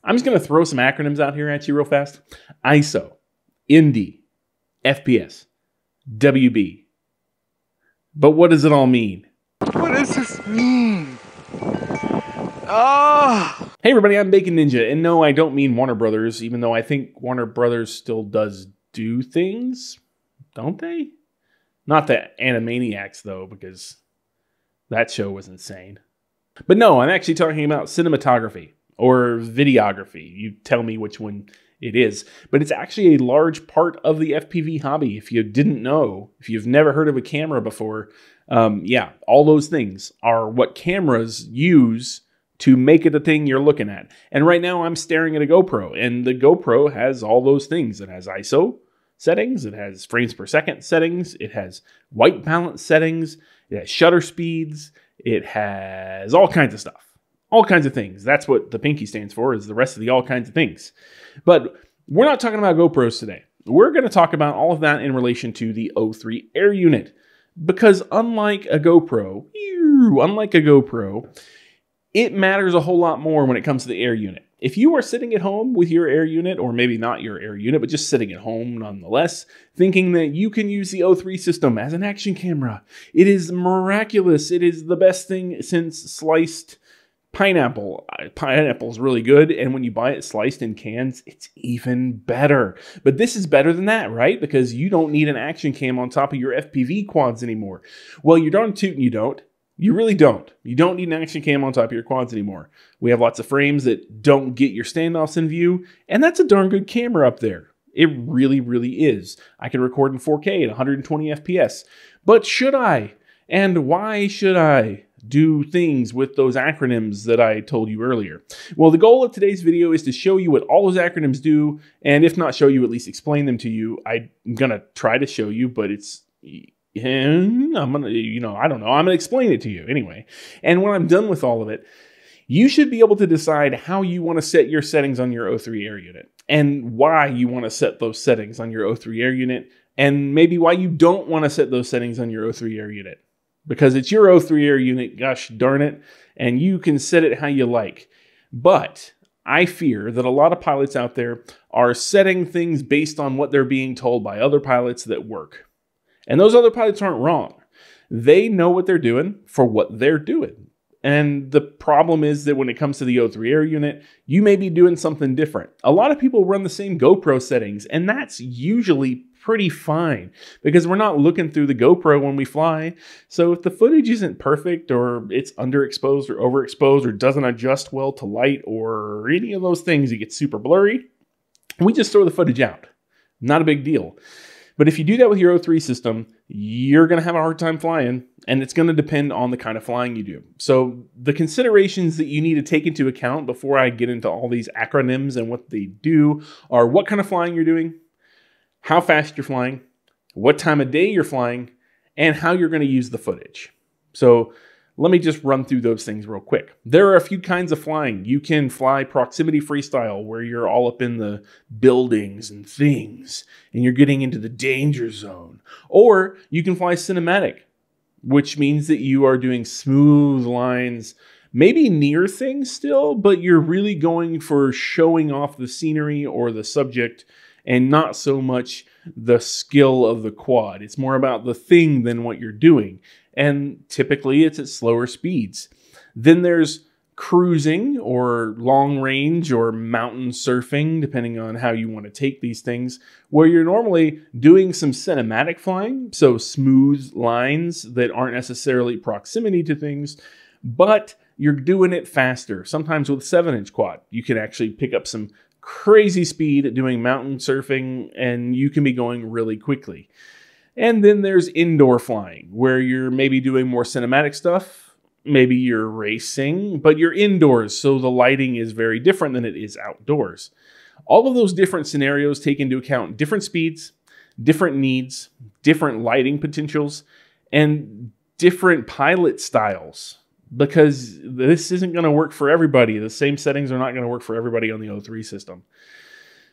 I'm just going to throw some acronyms out here at you real fast. ISO, ND, FPS, WB. But what does it all mean? What does this mean? Oh! Hey everybody, I'm Bacon Ninja, and no, I don't mean Warner Brothers, even though I think Warner Brothers still does do things, don't they? Not the Animaniacs, though, because that show was insane. But no, I'm actually talking about cinematography, or videography. You tell me which one it is. But it's actually a large part of the FPV hobby. If you didn't know, if you've never heard of a camera before, yeah, all those things are what cameras use to make it the thing you're looking at. And right now I'm staring at a GoPro, and the GoPro has all those things. It has ISO settings, it has frames per second settings, it has white balance settings, it has shutter speeds, it has all kinds of stuff. All kinds of things. That's what the pinky stands for, is the rest of the all kinds of things. But we're not talking about GoPros today. We're going to talk about all of that in relation to the O3 Air unit. Because unlike a GoPro, it matters a whole lot more when it comes to the Air unit. If you are sitting at home with your Air unit, or maybe not your Air unit, but just sitting at home nonetheless, thinking that you can use the O3 system as an action camera, it is miraculous. It is the best thing since sliced pineapple. Pineapple is really good, and when you buy it sliced in cans, it's even better. But this is better than that, right? Because you don't need an action cam on top of your FPV quads anymore. Well, you're darn tootin' you don't. You really don't. You don't need an action cam on top of your quads anymore. We have lots of frames that don't get your standoffs in view, and that's a darn good camera up there. It really, really is. I can record in 4K at 120 FPS. But should I? And why should I do things with those acronyms that I told you earlier? Well, the goal of today's video is to show you what all those acronyms do, and if not show you, at least explain them to you. I'm gonna try to show you, but I'm gonna explain it to you anyway. And when I'm done with all of it, you should be able to decide how you want to set your settings on your O3 Air unit, and why you want to set those settings on your O3 Air unit, and maybe why you don't want to set those settings on your O3 Air unit. Because it's your O3 Air unit, gosh darn it, and you can set it how you like. But I fear that a lot of pilots out there are setting things based on what they're being told by other pilots that work. And those other pilots aren't wrong. They know what they're doing for what they're doing. And the problem is that when it comes to the O3 Air unit, you may be doing something different. A lot of people run the same GoPro settings, and that's usually pretty fine because we're not looking through the GoPro when we fly. So if the footage isn't perfect, or it's underexposed or overexposed, or doesn't adjust well to light, or any of those things, it gets super blurry, we just throw the footage out. Not a big deal. But if you do that with your O3 system, you're going to have a hard time flying, and it's going to depend on the kind of flying you do. So the considerations that you need to take into account before I get into all these acronyms and what they do are what kind of flying you're doing, how fast you're flying, what time of day you're flying, and how you're going to use the footage. So let me just run through those things real quick. There are a few kinds of flying. You can fly proximity freestyle, where you're all up in the buildings and things, and you're getting into the danger zone. Or you can fly cinematic, which means that you are doing smooth lines, maybe near things still, but you're really going for showing off the scenery or the subject, and not so much the skill of the quad. It's more about the thing than what you're doing. And typically it's at slower speeds. Then there's cruising, or long range, or mountain surfing, depending on how you want to take these things, where you're normally doing some cinematic flying, so smooth lines that aren't necessarily proximity to things, but you're doing it faster. Sometimes with 7-inch quad, you can actually pick up some crazy speed doing mountain surfing, and you can be going really quickly. And then there's indoor flying, where you're maybe doing more cinematic stuff, maybe you're racing, but you're indoors, so the lighting is very different than it is outdoors. All of those different scenarios take into account different speeds, different needs, different lighting potentials, and different pilot styles. Because this isn't going to work for everybody. The same settings are not going to work for everybody on the O3 system.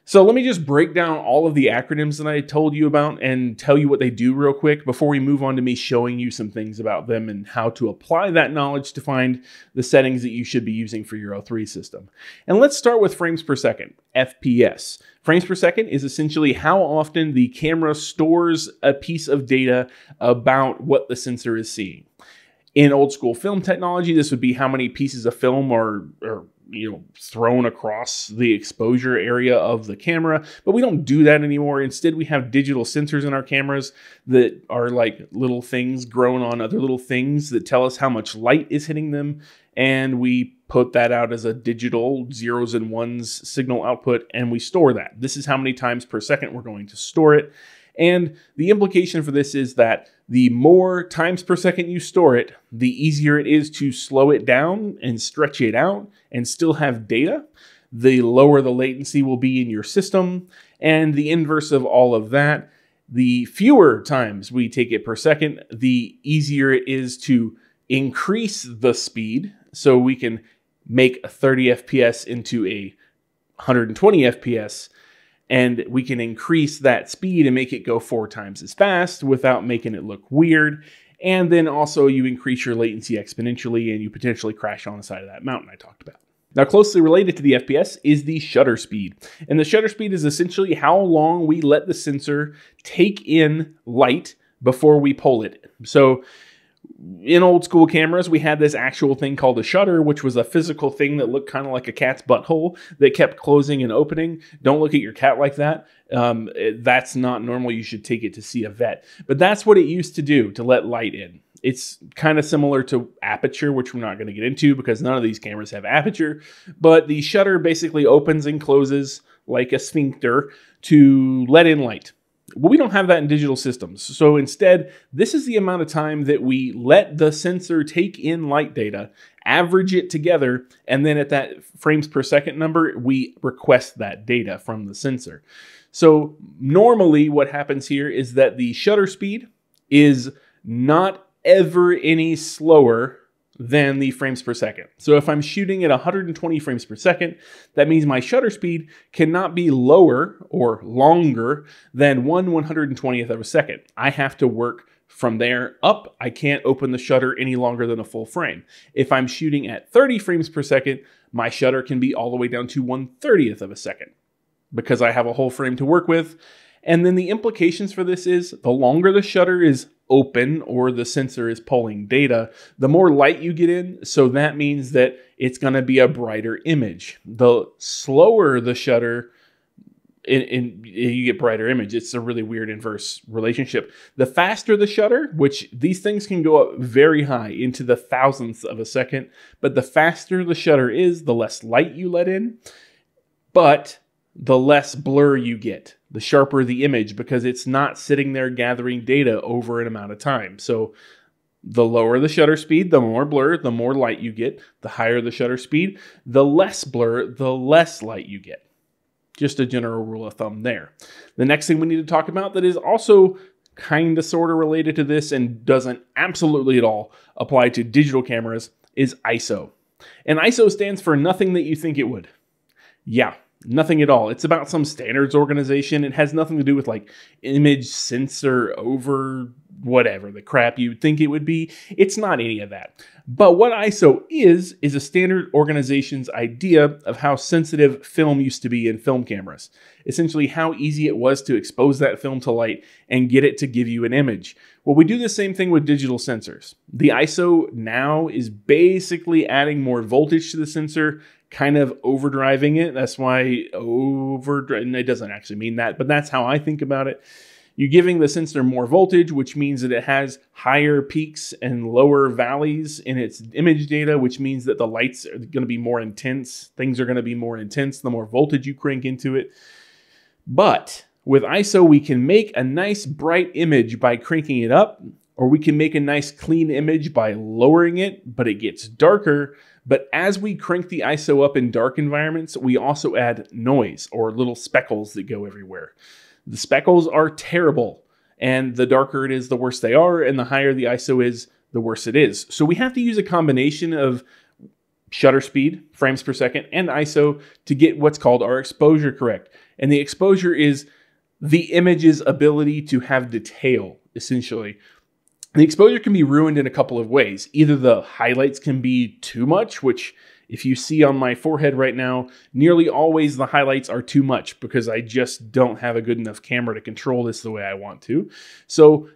So let me just break down all of the acronyms that I told you about and tell you what they do real quick before we move on to me showing you some things about them and how to apply that knowledge to find the settings that you should be using for your O3 system. And let's start with frames per second, FPS. Frames per second is essentially how often the camera stores a piece of data about what the sensor is seeing. In old school film technology, this would be how many pieces of film are thrown across the exposure area of the camera, but we don't do that anymore. Instead, we have digital sensors in our cameras that are like little things grown on other little things that tell us how much light is hitting them, and we put that out as a digital zeros and ones signal output, and we store that. This is how many times per second we're going to store it. And the implication for this is that the more times per second you store it, the easier it is to slow it down and stretch it out and still have data. The lower the latency will be in your system. And the inverse of all of that, the fewer times we take it per second, the easier it is to increase the speed. So we can make a 30 FPS into a 120 FPS. And we can increase that speed and make it go 4 times as fast without making it look weird. And then also you increase your latency exponentially and you potentially crash on the side of that mountain I talked about. Now, closely related to the FPS is the shutter speed. And the shutter speed is essentially how long we let the sensor take in light before we pull it. So in old school cameras, we had this actual thing called a shutter, which was a physical thing that looked kind of like a cat's butthole that kept closing and opening. Don't look at your cat like that. That's not normal. You should take it to see a vet. But that's what it used to do to let light in. It's kind of similar to aperture, which we're not going to get into because none of these cameras have aperture. But the shutter basically opens and closes like a sphincter to let in light. Well, we don't have that in digital systems. So instead, this is the amount of time that we let the sensor take in light data, average it together, and then at that frames per second number, we request that data from the sensor. So normally what happens here is that the shutter speed is not ever any slower than the frames per second. So if I'm shooting at 120 frames per second, that means my shutter speed cannot be lower or longer than 1/120th of a second. I have to work from there up. I can't open the shutter any longer than a full frame. If I'm shooting at 30 frames per second, my shutter can be all the way down to 1/30th of a second because I have a whole frame to work with. And then the implications for this is the longer the shutter is open or the sensor is pulling data, the more light you get in. So that means that it's going to be a brighter image. The slower the shutter, you get brighter image. It's a really weird inverse relationship. The faster the shutter, which these things can go up very high into the thousandths of a second, but the faster the shutter is, the less light you let in, but the less blur you get. The sharper the image because it's not sitting there gathering data over an amount of time. So the lower the shutter speed, the more blur, the more light you get. The higher the shutter speed, the less blur, the less light you get. Just a general rule of thumb there. The next thing we need to talk about that is also kind of sort of related to this and doesn't absolutely at all apply to digital cameras is ISO. And ISO stands for nothing that you think it would. Yeah. Nothing at all. It's about some standards organization. It has nothing to do with like image sensor over whatever the crap you'd think it would be. It's not any of that. But what ISO is a standard organization's idea of how sensitive film used to be in film cameras. Essentially how easy it was to expose that film to light and get it to give you an image. Well, we do the same thing with digital sensors. The ISO now is basically adding more voltage to the sensor, kind of overdriving it. That's why it doesn't actually mean that, but that's how I think about it. You're giving the sensor more voltage, which means that it has higher peaks and lower valleys in its image data, which means that the lights are going to be more intense. Things are going to be more intense the more voltage you crank into it. But with ISO, we can make a nice bright image by cranking it up, or we can make a nice clean image by lowering it, but it gets darker. But as we crank the ISO up in dark environments, we also add noise or little speckles that go everywhere. The speckles are terrible, and the darker it is, the worse they are, and the higher the ISO is, the worse it is. So we have to use a combination of shutter speed, frames per second, and ISO to get what's called our exposure correct. And the exposure is the image's ability to have detail, essentially. The exposure can be ruined in a couple of ways. Either the highlights can be too much, which if you see on my forehead right now, nearly always the highlights are too much because I just don't have a good enough camera to control this the way I want to. So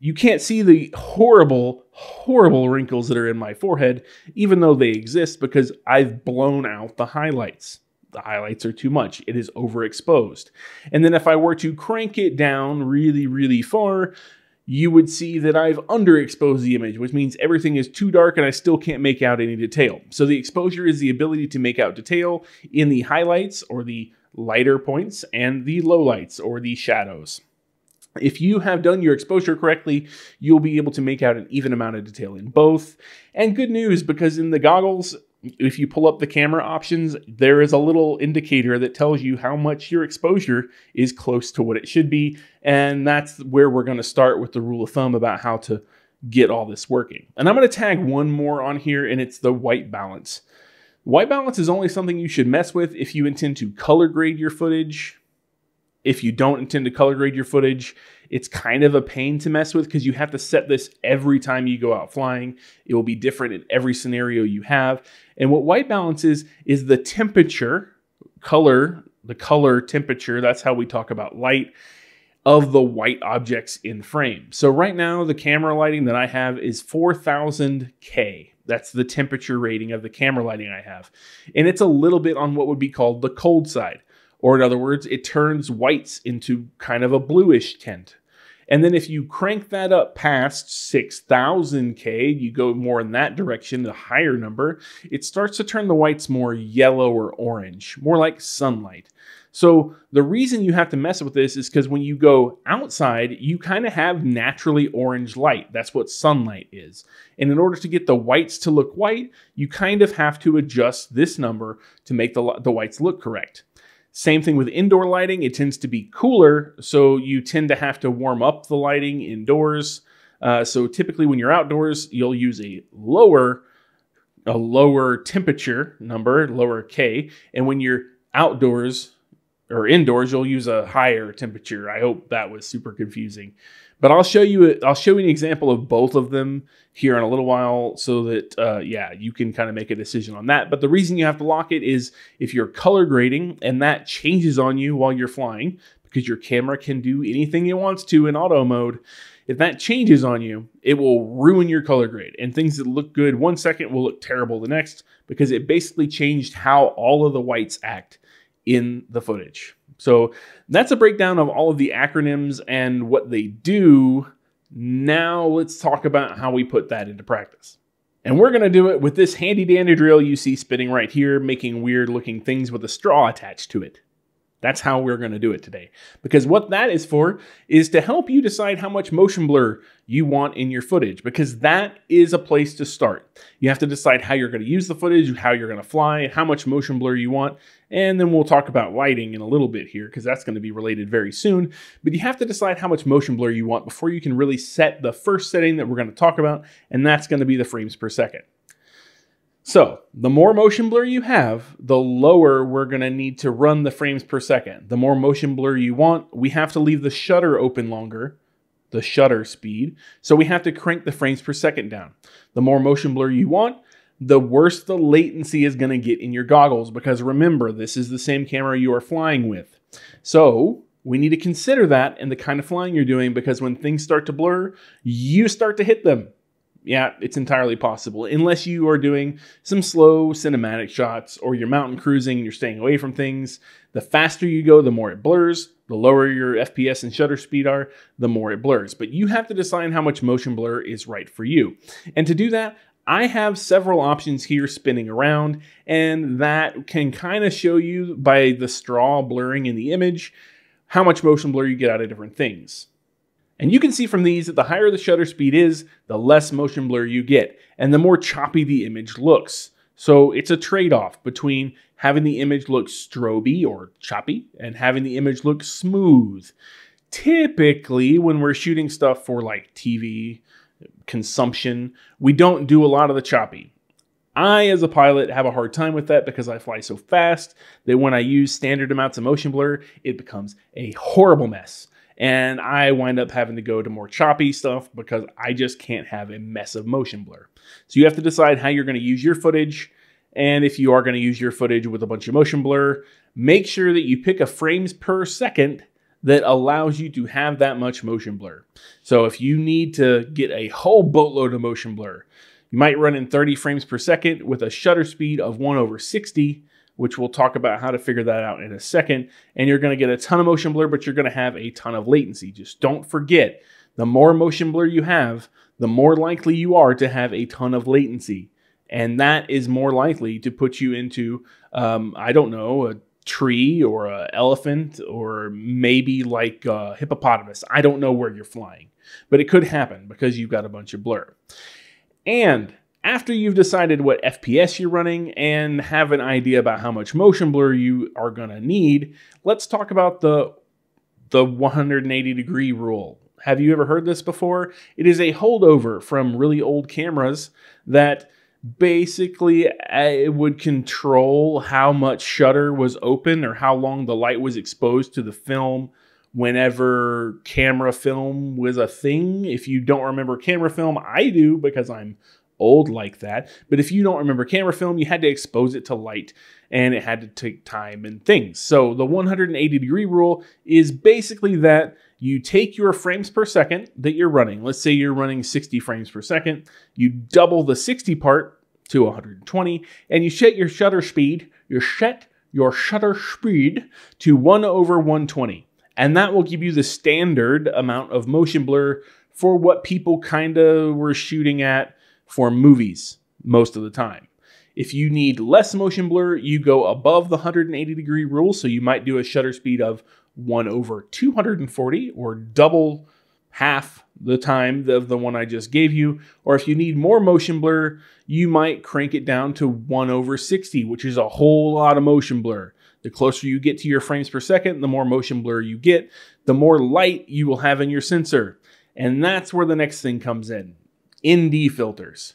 you can't see the horrible, horrible wrinkles that are in my forehead, even though they exist, because I've blown out the highlights. The highlights are too much. It is overexposed. And then if I were to crank it down really, really far, you would see that I've underexposed the image, which means everything is too dark and I still can't make out any detail. So the exposure is the ability to make out detail in the highlights or the lighter points and the lowlights or the shadows. If you have done your exposure correctly, you'll be able to make out an even amount of detail in both. And good news, because in the goggles, if you pull up the camera options, there is a little indicator that tells you how much your exposure is close to what it should be. And that's where we're going to start with the rule of thumb about how to get all this working. And I'm going to tag one more on here, and it's the white balance. White balance is only something you should mess with if you intend to color grade your footage. If you don't intend to color grade your footage, it's kind of a pain to mess with because you have to set this every time you go out flying. It will be different in every scenario you have. And what white balance is the temperature, the color temperature, that's how we talk about light, of the white objects in frame. So right now, the camera lighting that I have is 4000 K. That's the temperature rating of the camera lighting I have. And it's a little bit on what would be called the cold side. Or in other words, it turns whites into kind of a bluish tint. And then if you crank that up past 6000 K, you go more in that direction, the higher number, it starts to turn the whites more yellow or orange, more like sunlight. So the reason you have to mess with this is because when you go outside, you kind of have naturally orange light. That's what sunlight is. And in order to get the whites to look white, you kind of have to adjust this number to make the whites look correct. Same thing with indoor lighting. It tends to be cooler, so you tend to have to warm up the lighting indoors. So typically when you're outdoors, you'll use a lower temperature number, lower K. And when you're outdoors or indoors, you'll use a higher temperature. I hope that was super confusing. But I'll show you an example of both of them here in a little while so that, you can kind of make a decision on that. But the reason you have to lock it is if you're color grading and that changes on you while you're flying, because your camera can do anything it wants to in auto mode, if that changes on you, it will ruin your color grade. And things that look good 1 second will look terrible the next because it basically changed how all of the whites act in the footage. So that's a breakdown of all of the acronyms and what they do. Now let's talk about how we put that into practice. And we're going to do it with this handy dandy drill you see spinning right here, making weird looking things with a straw attached to it. That's how we're going to do it today. Because what that is for is to help you decide how much motion blur you want in your footage, because that is a place to start. You have to decide how you're going to use the footage, how you're going to fly, how much motion blur you want, and then we'll talk about lighting in a little bit here because that's going to be related very soon. But you have to decide how much motion blur you want before you can really set the first setting that we're going to talk about, and that's going to be the frames per second. So the more motion blur you have, the lower we're going to need to run the frames per second. The more motion blur you want, we have to leave the shutter open longer, the shutter speed, so we have to crank the frames per second down. The more motion blur you want, the worse the latency is going to get in your goggles, because remember, this is the same camera you are flying with. So we need to consider that in the kind of flying you're doing, because when things start to blur, you start to hit them. Yeah, it's entirely possible, unless you are doing some slow cinematic shots or you're mountain cruising and you're staying away from things. The faster you go, the more it blurs. The lower your FPS and shutter speed are, the more it blurs. But you have to decide how much motion blur is right for you. And to do that, I have several options here spinning around, and that can kind of show you by the straw blurring in the image how much motion blur you get out of different things. And you can see from these that the higher the shutter speed is, the less motion blur you get, and the more choppy the image looks. So it's a trade-off between having the image look stroby or choppy and having the image look smooth. Typically, when we're shooting stuff for like TV consumption, we don't do a lot of the choppy. I, as a pilot, have a hard time with that because I fly so fast that when I use standard amounts of motion blur, it becomes a horrible mess. And I wind up having to go to more choppy stuff because I just can't have a mess of motion blur. So you have to decide how you're going to use your footage. And if you are going to use your footage with a bunch of motion blur, make sure that you pick a frames per second that allows you to have that much motion blur. So if you need to get a whole boatload of motion blur, you might run in 30 frames per second with a shutter speed of 1/60, which we'll talk about how to figure that out in a second. And you're going to get a ton of motion blur, but you're going to have a ton of latency. Just don't forget, the more motion blur you have, the more likely you are to have a ton of latency. And that is more likely to put you into, I don't know, a tree or an elephant or maybe like a hippopotamus. I don't know where you're flying, but it could happen because you've got a bunch of blur. And after you've decided what FPS you're running and have an idea about how much motion blur you are going to need, let's talk about the 180-degree rule. Have you ever heard this before? It is a holdover from really old cameras that basically it would control how much shutter was open or how long the light was exposed to the film whenever camera film was a thing. If you don't remember camera film, I do because I'm old like that. But if you don't remember camera film, you had to expose it to light and it had to take time and things. So the 180-degree rule is basically that you take your frames per second that you're running. Let's say you're running 60 frames per second. You double the 60 part to 120 and you set your shutter speed, to 1/120. And that will give you the standard amount of motion blur for what people kind of were shooting at for movies most of the time. If you need less motion blur, you go above the 180-degree rule. So you might do a shutter speed of 1/240 or double half the time of the one I just gave you. Or if you need more motion blur, you might crank it down to 1/60, which is a whole lot of motion blur. The closer you get to your frames per second, the more motion blur you get, the more light you will have in your sensor. And that's where the next thing comes in, ND filters.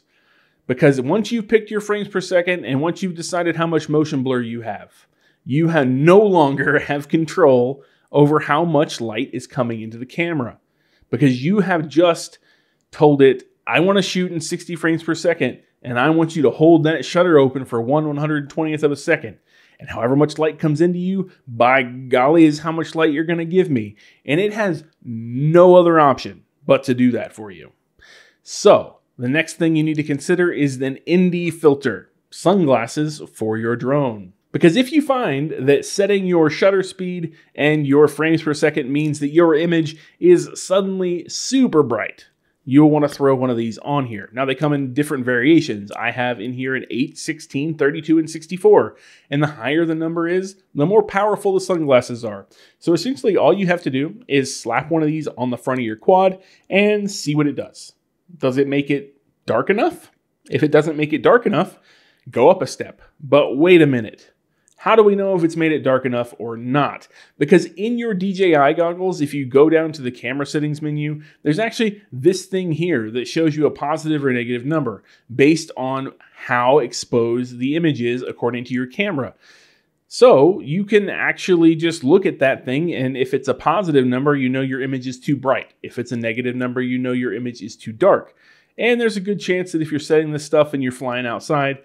Because once you've picked your frames per second and once you've decided how much motion blur you have no longer have control over how much light is coming into the camera. Because you have just told it, I want to shoot in 60 frames per second, and I want you to hold that shutter open for 1/120th of a second. And however much light comes into you, by golly, is how much light you're going to give me. And it has no other option but to do that for you. So the next thing you need to consider is an ND filter, sunglasses for your drone. Because if you find that setting your shutter speed and your frames per second means that your image is suddenly super bright, you'll want to throw one of these on here. Now they come in different variations. I have in here an 8, 16, 32, and 64. And the higher the number is, the more powerful the sunglasses are. So essentially all you have to do is slap one of these on the front of your quad and see what it does. Does it make it dark enough? If it doesn't make it dark enough, go up a step. But wait a minute. How do we know if it's made it dark enough or not? Because in your DJI goggles, if you go down to the camera settings menu, there's actually this thing here that shows you a positive or negative number based on how exposed the image is according to your camera. So you can actually just look at that thing, and if it's a positive number, you know your image is too bright. If it's a negative number, you know your image is too dark. And there's a good chance that if you're setting this stuff and you're flying outside,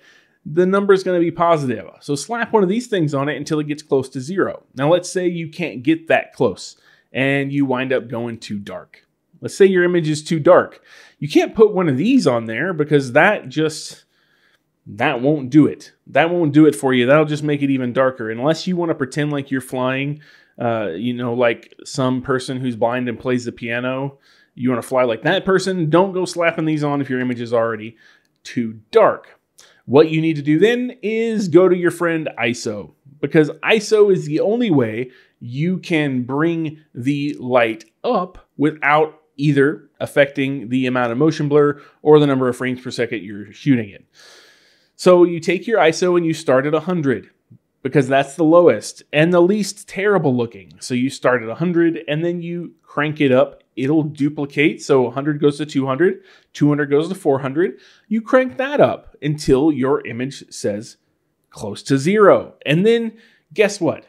the number is going to be positive. So slap one of these things on it until it gets close to 0. Now let's say you can't get that close and you wind up going too dark. Let's say your image is too dark. You can't put one of these on there because that won't do it. That won't do it for you. That'll just make it even darker. Unless you want to pretend like you're flying, like some person who's blind and plays the piano. You want to fly like that person, don't go slapping these on if your image is already too dark. What you need to do then is go to your friend ISO, because ISO is the only way you can bring the light up without either affecting the amount of motion blur or the number of frames per second you're shooting in. So you take your ISO and you start at 100 because that's the lowest and the least terrible looking. So you start at 100 and then you crank it up it'll duplicate. So 100 goes to 200, 200 goes to 400. You crank that up until your image says close to 0. And then guess what?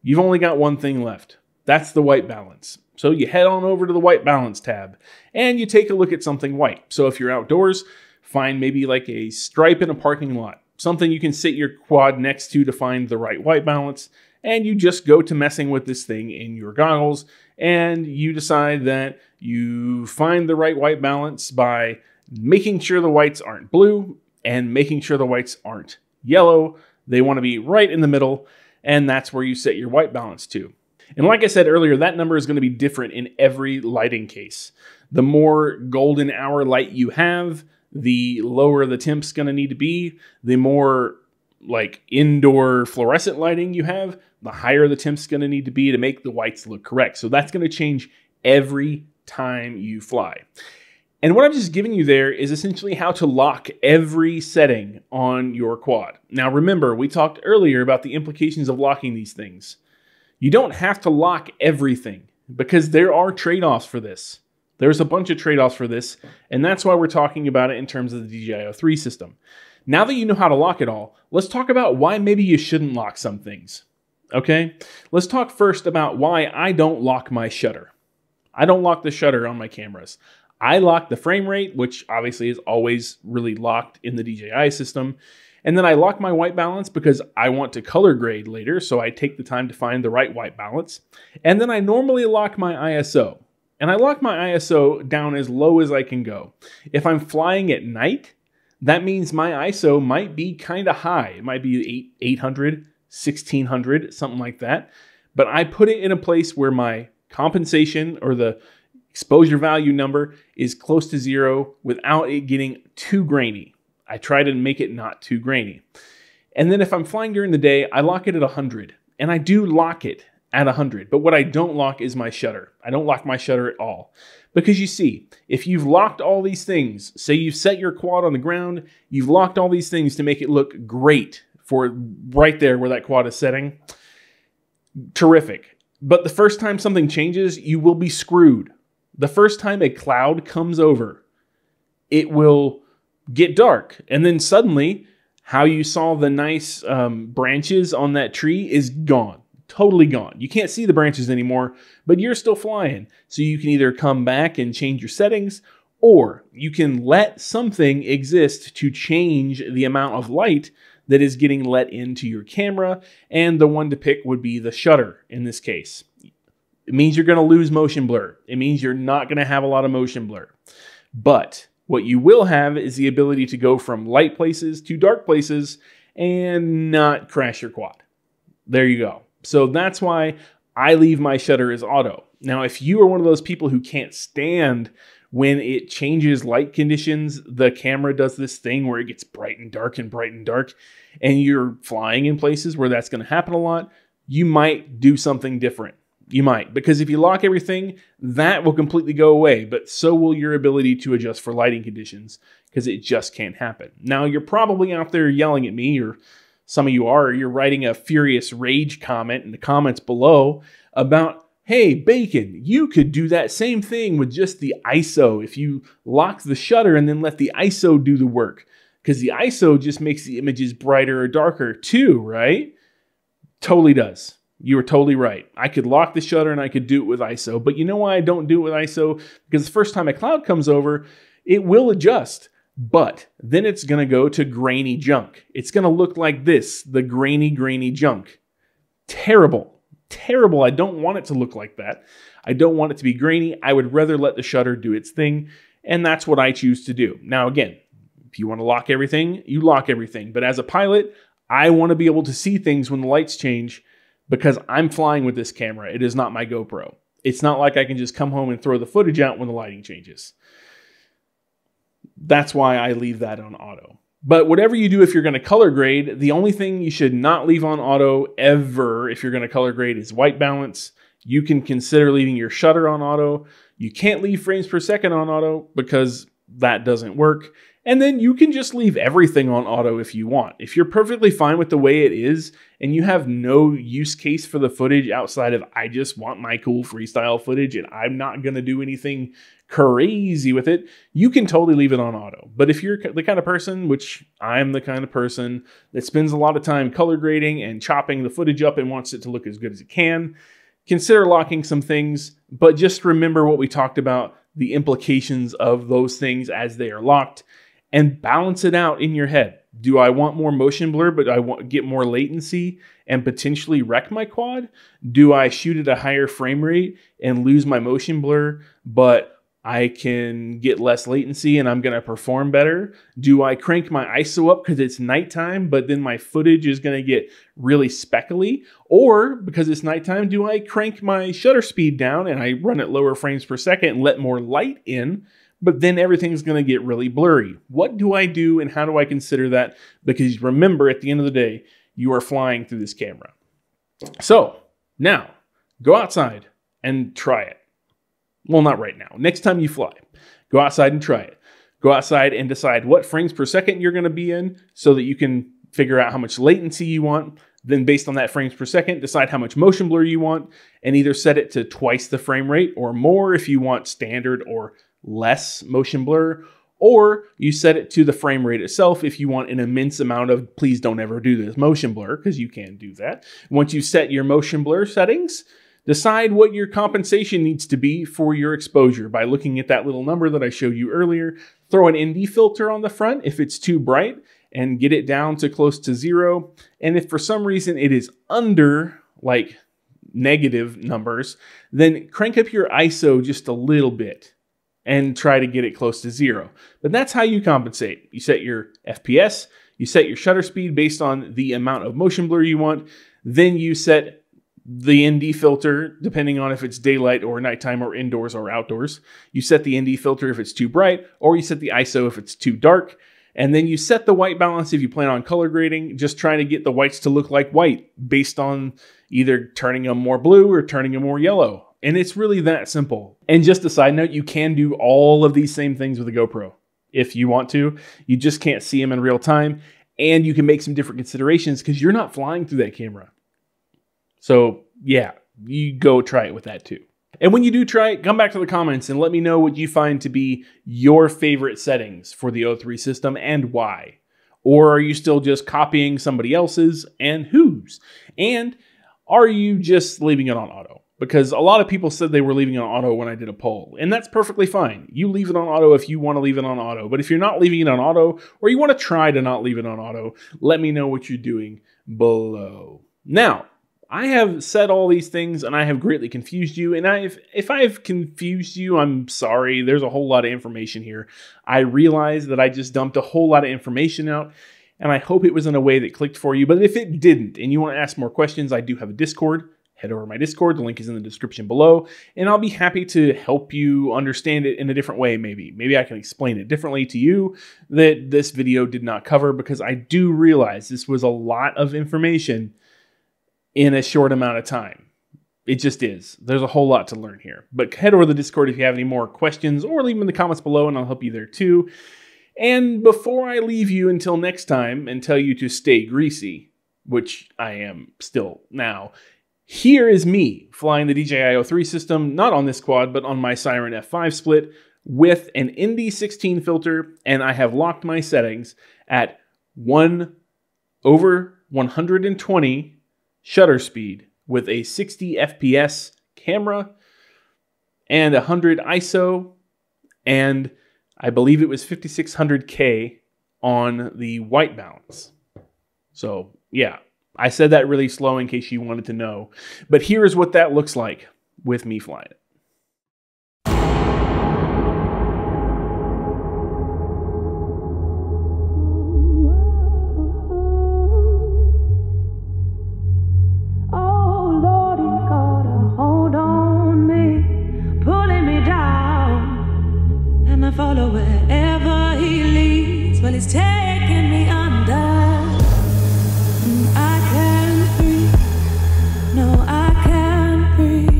You've only got one thing left. That's the white balance. So you head on over to the white balance tab and you take a look at something white. So if you're outdoors, find maybe like a stripe in a parking lot, something you can sit your quad next to find the right white balance. And you just go to messing with this thing in your goggles and you decide that you find the right white balance by making sure the whites aren't blue and making sure the whites aren't yellow. They want to be right in the middle, and that's where you set your white balance to. And like I said earlier, that number is going to be different in every lighting case. The more golden hour light you have, the lower the temp's going to need to be. The more like indoor fluorescent lighting you have, the higher the temp's going to need to be to make the whites look correct. So that's going to change every time you fly. And what I'm just giving you there is essentially how to lock every setting on your quad. Now remember, we talked earlier about the implications of locking these things. You don't have to lock everything because there are trade-offs for this. There's a bunch of trade-offs for this, and that's why we're talking about it in terms of the DJI O3 system. Now that you know how to lock it all, let's talk about why maybe you shouldn't lock some things. Okay? Let's talk first about why I don't lock my shutter. I don't lock the shutter on my cameras. I lock the frame rate, which obviously is always really locked in the DJI system. And then I lock my white balance because I want to color grade later, so I take the time to find the right white balance. And then I normally lock my ISO. And I lock my ISO down as low as I can go. If I'm flying at night, that means my ISO might be kind of high. It might be 800, 1600, something like that. But I put it in a place where my compensation or the exposure value number is close to 0 without it getting too grainy. I try to make it not too grainy. And then if I'm flying during the day, I lock it at 100. And I do lock it at 100. But what I don't lock is my shutter. I don't lock my shutter at all. Because you see, if you've locked all these things, say you've set your quad on the ground, you've locked all these things to make it look great for right there where that quad is setting, terrific. But the first time something changes, you will be screwed. The first time a cloud comes over, it will get dark. And then suddenly, how you saw the nice branches on that tree is gone. Totally gone. You can't see the branches anymore, but you're still flying. So you can either come back and change your settings, or you can let something exist to change the amount of light that is getting let into your camera. And the one to pick would be the shutter in this case. It means you're going to lose motion blur. It means you're not going to have a lot of motion blur. But what you will have is the ability to go from light places to dark places and not crash your quad. There you go. So that's why I leave my shutter as auto. Now, if you are one of those people who can't stand when it changes light conditions, the camera does this thing where it gets bright and dark and bright and dark, and you're flying in places where that's going to happen a lot, you might do something different. You might, because if you lock everything, that will completely go away, but so will your ability to adjust for lighting conditions, because it just can't happen. Now, you're probably out there yelling at me, or some of you are, or you're writing a furious rage comment in the comments below about, hey, Bacon, you could do that same thing with just the ISO if you lock the shutter and then let the ISO do the work, because the ISO just makes the images brighter or darker too, right? Totally does. You were totally right. I could lock the shutter and I could do it with ISO, but you know why I don't do it with ISO? Because the first time a cloud comes over, it will adjust. But then it's going to go to grainy junk. It's going to look like this, the grainy junk. Terrible. Terrible. I don't want it to look like that. I don't want it to be grainy. I would rather let the shutter do its thing, and that's what I choose to do. Now, again, if you want to lock everything, you lock everything. But as a pilot, I want to be able to see things when the lights change because I'm flying with this camera. It is not my GoPro. It's not like I can just come home and throw the footage out when the lighting changes. That's why I leave that on auto. But whatever you do, if you're going to color grade, the only thing you should not leave on auto ever if you're going to color grade is white balance. You can consider leaving your shutter on auto. You can't leave frames per second on auto because that doesn't work. And then you can just leave everything on auto if you want. If you're perfectly fine with the way it is and you have no use case for the footage outside of I just want my cool freestyle footage and I'm not going to do anything crazy with it, you can totally leave it on auto. But if you're the kind of person, which I'm the kind of person that spends a lot of time color grading and chopping the footage up and wants it to look as good as it can, consider locking some things, but just remember what we talked about, the implications of those things as they are locked, and balance it out in your head. Do I want more motion blur, but I want to get more latency and potentially wreck my quad? Do I shoot at a higher frame rate and lose my motion blur, but I can get less latency and I'm going to perform better? Do I crank my ISO up because it's nighttime, but then my footage is going to get really speckly? Or because it's nighttime, do I crank my shutter speed down and I run at lower frames per second and let more light in, but then everything's going to get really blurry? What do I do and how do I consider that? Because remember, at the end of the day, you are flying through this camera. So now go outside and try it. Well, not right now. Next time you fly, go outside and try it. Go outside and decide what frames per second you're going to be in so that you can figure out how much latency you want. Then based on that frames per second, decide how much motion blur you want and either set it to twice the frame rate or more if you want standard or less motion blur, or you set it to the frame rate itself if you want an immense amount of please don't ever do this motion blur, because you can do that. Once you set your motion blur settings, decide what your compensation needs to be for your exposure by looking at that little number that I showed you earlier. Throw an ND filter on the front if it's too bright and get it down to close to 0. And if for some reason it is under like negative numbers, then crank up your ISO just a little bit and try to get it close to 0. But that's how you compensate. You set your FPS, you set your shutter speed based on the amount of motion blur you want, then you set the ND filter, depending on if it's daylight or nighttime or indoors or outdoors. You set the ND filter if it's too bright, or you set the ISO if it's too dark. And then you set the white balance if you plan on color grading, just trying to get the whites to look like white based on either turning them more blue or turning them more yellow. And it's really that simple. And just a side note, you can do all of these same things with a GoPro if you want to. You just can't see them in real time. And you can make some different considerations because you're not flying through that camera. So yeah, you go try it with that too. And when you do try it, come back to the comments and let me know what you find to be your favorite settings for the O3 system and why. Or are you still just copying somebody else's and whose? And are you just leaving it on auto? Because a lot of people said they were leaving it on auto when I did a poll, and that's perfectly fine. You leave it on auto if you want to leave it on auto. But if you're not leaving it on auto, or you want to try to not leave it on auto, let me know what you're doing below. Now, I have said all these things and I have greatly confused you. And if I've confused you, I'm sorry. There's a whole lot of information here. I realize that I just dumped a whole lot of information out and I hope it was in a way that clicked for you. But if it didn't and you want to ask more questions, I do have a Discord. Head over to my Discord. The link is in the description below. And I'll be happy to help you understand it in a different way maybe. Maybe I can explain it differently to you that this video did not cover, because I do realize this was a lot of information in a short amount of time. It just is. There's a whole lot to learn here. But head over to the Discord if you have any more questions, or leave them in the comments below and I'll help you there too. And before I leave you until next time and tell you to stay greasy, which I am still now, here is me flying the DJI O3 system, not on this quad, but on my Siren F5 split with an ND16 filter, and I have locked my settings at 1/120 shutter speed with a 60 FPS camera and 100 ISO, and I believe it was 5600K on the white balance. So yeah, I said that really slow in case you wanted to know, but here is what that looks like with me flying it. Follow wherever he leads. Well, he's taking me under. I can't breathe. No, I can't breathe.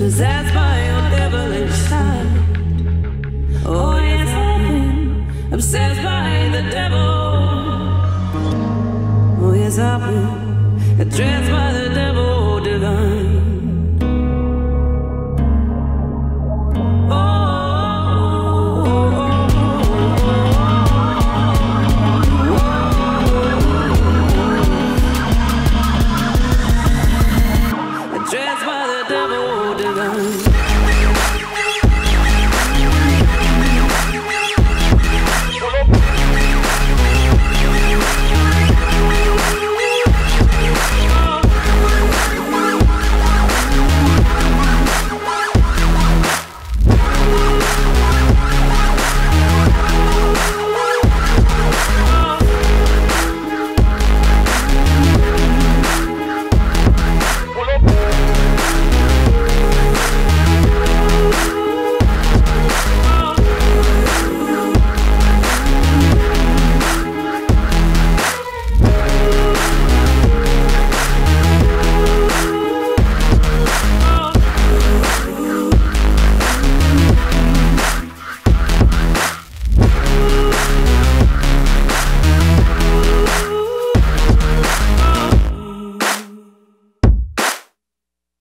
possessed by your devilish side. Oh yes, I've been obsessed by the devil. Oh yes, I've been addressed by the devil divine. Dressed by the devil divine.